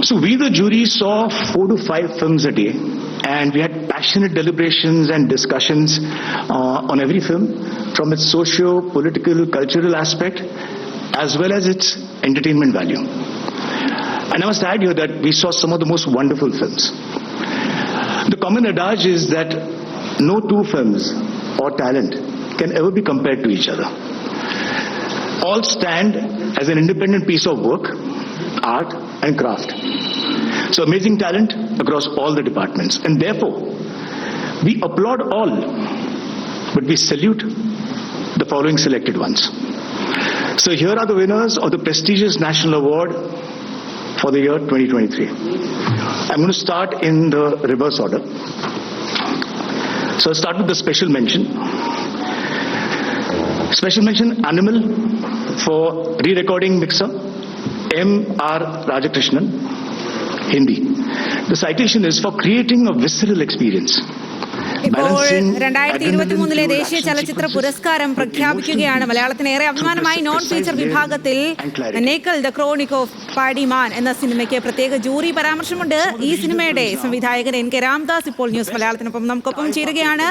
So we, the jury, saw 4 to 5 films a day, and we had passionate deliberations and discussions on every film, from its socio-political, cultural aspect, as well as its entertainment value. And I must add here that we saw some of the most wonderful films. The common adage is that no two films or talent can ever be compared to each other. All stand as an independent piece of work, art and craft. So amazing talent across all the departments. And therefore, we applaud all, but we salute the following selected ones. So here are the winners of the prestigious National Award for the year 2023. I'm going to start in the reverse order. So I'll start with the special mention. Special mention, Animal, for re-recording mixer, M.R. Rajakrishnan, Hindi. The citation is for creating a visceral experience. ഇപ്പോൾ 2023 ദേശീയ ചലച്ചിത്ര പുരസ്കാരം പ്രഖ്യാപിക്കുകയാണ്. മലയാളത്തിന് ഏറെ അഭിമാനമായി non feature വിഭാഗത്തിൽ നേക്കൽ the chronic of പാഡിമാൻ എന്ന സിനിമയ്ക്ക് പ്രത്യേക ജൂറി പരാമർശമുണ്ട്. ഈ സിനിമയുടെ സംവിധായകൻ എൻ കെ രാംദാസ് ഇപ്പോൾ ന്യൂസ് മലയാളത്തിനൊപ്പം നമുക്കൊപ്പം ചേരുകയാണ്.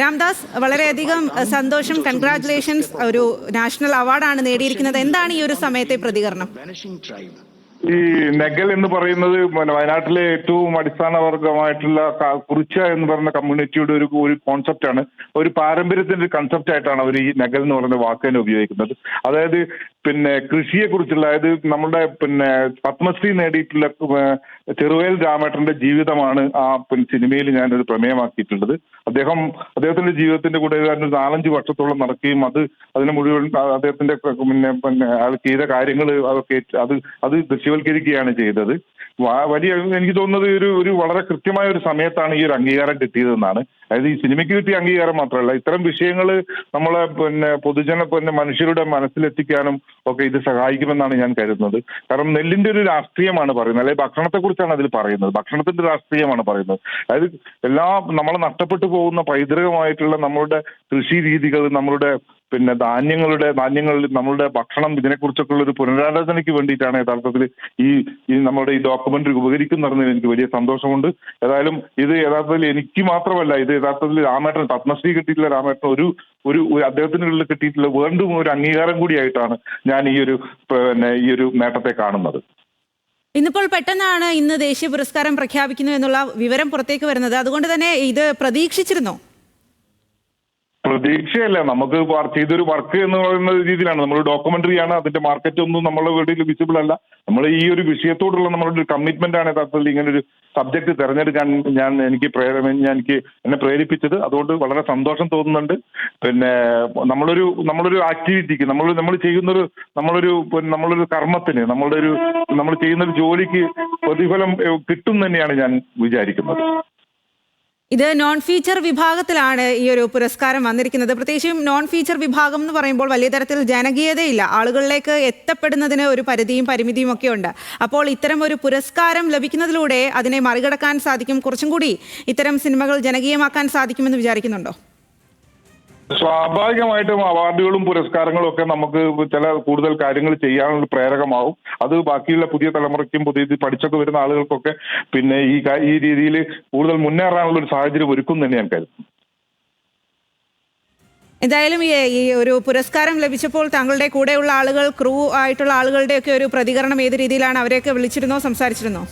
രാംദാസ്, വളരെയധികം സന്തോഷം, കൺഗ്രാറ്റുലേഷൻസ്. ഒരു നാഷണൽ അവാർഡാണ് നേടിയിരിക്കുന്നത്. എന്താണ് ഈ ഒരു സമയത്തെ പ്രതികരണം? ഈ നെഗൽ എന്ന് പറയുന്നത് വയനാട്ടിലെ ഏറ്റവും അടിസ്ഥാന വർഗമായിട്ടുള്ള കുറിച്ച എന്ന് പറയുന്ന കമ്മ്യൂണിറ്റിയുടെ ഒരു കോൺസെപ്റ്റ് ആണ്. ഒരു പാരമ്പര്യത്തിന്റെ കൺസെപ്റ്റ് ആയിട്ടാണ് അവർ ഈ നെഗൽ എന്ന് പറയുന്ന വാക്ക് തന്നെ ഉപയോഗിക്കുന്നത്. അതായത് കൃഷിയെ കുറിച്ചുള്ള, അതായത് നമ്മുടെ പത്മശ്രീ നേടിയിട്ടുള്ള ചെറുവേൽ രാമേട്ടന്റെ ജീവിതമാണ് ആ സിനിമയിൽ ഞാനൊരു പ്രമേയമാക്കിയിട്ടുള്ളത്. അദ്ദേഹത്തിന്റെ ജീവിതത്തിന്റെ കൂടെ 4-5 വർഷത്തോളം നടക്കുകയും അതിന് മുഴുവൻ അദ്ദേഹത്തിന്റെ അയാൾ ചെയ്ത കാര്യങ്ങൾ അതൊക്കെ അത് ദൃശ്യവൽക്കരിക്കുകയാണ് ചെയ്തത്. എനിക്ക് തോന്നുന്നത് ഒരു വളരെ കൃത്യമായ ഒരു സമയത്താണ് ഈ ഒരു അംഗീകാരം കിട്ടിയതെന്നാണ്. അതായത് ഈ സിനിമയ്ക്ക് കിട്ടിയ അംഗീകാരം മാത്രമല്ല, ഇത്തരം വിഷയങ്ങൾ നമ്മളെ മനുഷ്യരുടെ മനസ്സിലെത്തിക്കാനും ഒക്കെ ഇത് സഹായിക്കുമെന്നാണ് ഞാൻ കരുതുന്നത്. കാരണം നെല്ലിന്റെ ഒരു രാഷ്ട്രീയമാണ് പറയുന്നത്, അല്ലെങ്കിൽ ഭക്ഷണത്തെ കുറിച്ചാണ് അതിൽ പറയുന്നത്, ഭക്ഷണത്തിന്റെ രാഷ്ട്രീയമാണ് പറയുന്നത്. അതായത് നമ്മളെ നഷ്ടപ്പെട്ടു പോകുന്ന പൈതൃകമായിട്ടുള്ള നമ്മളുടെ കൃഷി രീതികൾ, നമ്മളുടെ ധാന്യങ്ങൾ, നമ്മളുടെ ഭക്ഷണം, ഇതിനെക്കുറിച്ചൊക്കെ ഉള്ള ഒരു പുനരാലോചനയ്ക്ക് വേണ്ടിയിട്ടാണ് യഥാർത്ഥത്തിൽ ഈ നമ്മുടെ ഈ ഡോക്യുമെന്ററി ഉപകരിക്കുന്നതിന് എനിക്ക് വലിയ സന്തോഷമുണ്ട്. ഏതായാലും ഇത് യഥാർത്ഥത്തിൽ എനിക്ക് മാത്രമല്ല, ഇത് യഥാർത്ഥത്തിൽ രാമേട്ടൻ, പത്മശ്രീ കിട്ടിയിട്ടുള്ള രാമേട്ടൻ ഒരു അദ്ദേഹത്തിനുള്ളിൽ കിട്ടിയിട്ടുള്ള വീണ്ടും ഒരു അംഗീകാരം കൂടിയായിട്ടാണ് ഞാൻ ഈ ഒരു നേട്ടത്തെ കാണുന്നത്. ഇന്നിപ്പോൾ പെട്ടെന്നാണ് ഇന്ന് ദേശീയ പുരസ്കാരം പ്രഖ്യാപിക്കുന്നു എന്നുള്ള വിവരം പുറത്തേക്ക് വരുന്നത്. അതുകൊണ്ട് തന്നെ ഇത് പ്രതീക്ഷിച്ചിരുന്നോ? പ്രതീക്ഷയല്ല, നമുക്ക് ചെയ്തൊരു വർക്ക് എന്ന് പറയുന്ന രീതിയിലാണ്. നമ്മൾ ഡോക്യുമെന്ററിയാണ്, അതിന്റെ മാർക്കറ്റ് ഒന്നും നമ്മളെ വീട്ടിൽ വിസിബിൾ അല്ല. നമ്മൾ ഈ ഒരു വിഷയത്തോടുള്ള നമ്മളുടെ ഒരു കമ്മിറ്റ്മെന്റ് ആണ് യഥാർത്ഥത്തിൽ ഇങ്ങനെ ഒരു സബ്ജക്ട് തിരഞ്ഞെടുക്കാൻ എന്നെ പ്രേരിപ്പിച്ചത്. അതുകൊണ്ട് വളരെ സന്തോഷം തോന്നുന്നുണ്ട്. നമ്മളൊരു ആക്ടിവിറ്റിക്ക്, നമ്മൾ ചെയ്യുന്നൊരു നമ്മളൊരു കർമ്മത്തിന്, നമ്മൾ ചെയ്യുന്നൊരു ജോലിക്ക് പ്രതിഫലം കിട്ടും തന്നെയാണ് ഞാൻ വിചാരിക്കുന്നത്. ഇത് നോൺ ഫീച്ചർ വിഭാഗത്തിലാണ് ഈ ഒരു പുരസ്കാരം വന്നിരിക്കുന്നത്. പ്രത്യേകിച്ചും നോൺ ഫീച്ചർ വിഭാഗം എന്ന് പറയുമ്പോൾ വലിയ തരത്തിൽ ജനകീയതയില്ല, ആളുകളിലേക്ക് എത്തപ്പെടുന്നതിന് ഒരു പരിധിയും പരിമിതിയും ഒക്കെ ഉണ്ട്. അപ്പോൾ ഇത്തരം ഒരു പുരസ്കാരം ലഭിക്കുന്നതിലൂടെ അതിനെ മറികടക്കാൻ സാധിക്കും, കുറച്ചും കൂടി ഇത്തരം സിനിമകൾ ജനകീയമാക്കാൻ സാധിക്കുമെന്ന് വിചാരിക്കുന്നുണ്ടോ? സ്വാഭാവികമായിട്ടും അവാർഡുകളും പുരസ്കാരങ്ങളും ഒക്കെ നമുക്ക് കൂടുതൽ കാര്യങ്ങൾ ചെയ്യാനുള്ള പ്രേരകമാവും. അത് ബാക്കിയുള്ള പുതിയ തലമുറയ്ക്കും പഠിച്ചൊക്കെ വരുന്ന ആളുകൾക്കൊക്കെ ഈ രീതിയിൽ കൂടുതൽ മുന്നേറാനുള്ള ഒരു സാഹചര്യം ഒരുക്കും തന്നെ ഞാൻ കരുതുന്നു. എന്തായാലും ഈ ഒരു പുരസ്കാരം ലഭിച്ചപ്പോൾ താങ്കളുടെ കൂടെയുള്ള ആളുകൾ, ക്രൂ ആയിട്ടുള്ള ആളുകളുടെയൊക്കെ ഒരു പ്രതികരണം ഏത് രീതിയിലാണ്? അവരെയൊക്കെ വിളിച്ചിരുന്നോ, സംസാരിച്ചിരുന്നോ?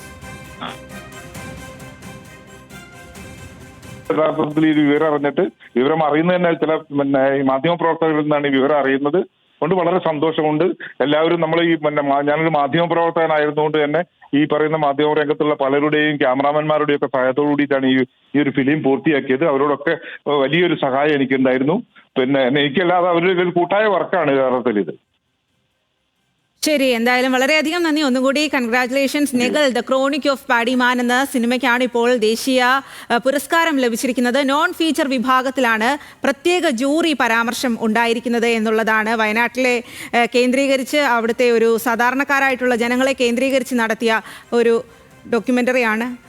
യഥാർത്ഥത്തിൽ ഈ വിവരം അറിയുന്നത് തന്നെ ചില മാധ്യമപ്രവർത്തകരിൽ നിന്നാണ് ഈ വിവരം അറിയുന്നത്. കൊണ്ട് വളരെ സന്തോഷമുണ്ട്. എല്ലാവരും നമ്മൾ ഞാനൊരു മാധ്യമപ്രവർത്തകനായിരുന്നുകൊണ്ട് തന്നെ ഈ പറയുന്ന മാധ്യമ രംഗത്തുള്ള പലരുടെയും ക്യാമറാമാൻമാരുടെയും ഒക്കെ സഹായത്തോടു കൂടിയിട്ടാണ് ഈ ഒരു ഫിലിം പൂർത്തിയാക്കിയത്. അവരോടൊക്കെ വലിയൊരു സഹായം എനിക്കുണ്ടായിരുന്നു. എനിക്കല്ലാതെ അവരുടെ കൂട്ടായ വർക്കാണ് യഥാർത്ഥത്തിൽ ഇത്. ശരി, എന്തായാലും വളരെയധികം നന്ദി. ഒന്നുകൂടി കൺഗ്രാറ്റുലേഷൻസ്. നെഗൽ ദ ക്രോണിക് ഓഫ് പാഡിമാൻ എന്ന സിനിമയ്ക്കാണ് ഇപ്പോൾ ദേശീയ പുരസ്കാരം ലഭിച്ചിരിക്കുന്നത്. നോൺ ഫീച്ചർ വിഭാഗത്തിലാണ് പ്രത്യേക ജൂറി പരാമർശം ഉണ്ടായിരിക്കുന്നത് എന്നുള്ളതാണ്. വയനാട്ടിലെ കേന്ദ്രീകരിച്ച്, അവിടുത്തെ ഒരു സാധാരണക്കാരായിട്ടുള്ള ജനങ്ങളെ കേന്ദ്രീകരിച്ച് നടത്തിയ ഒരു ഡോക്യുമെൻ്ററിയാണ്.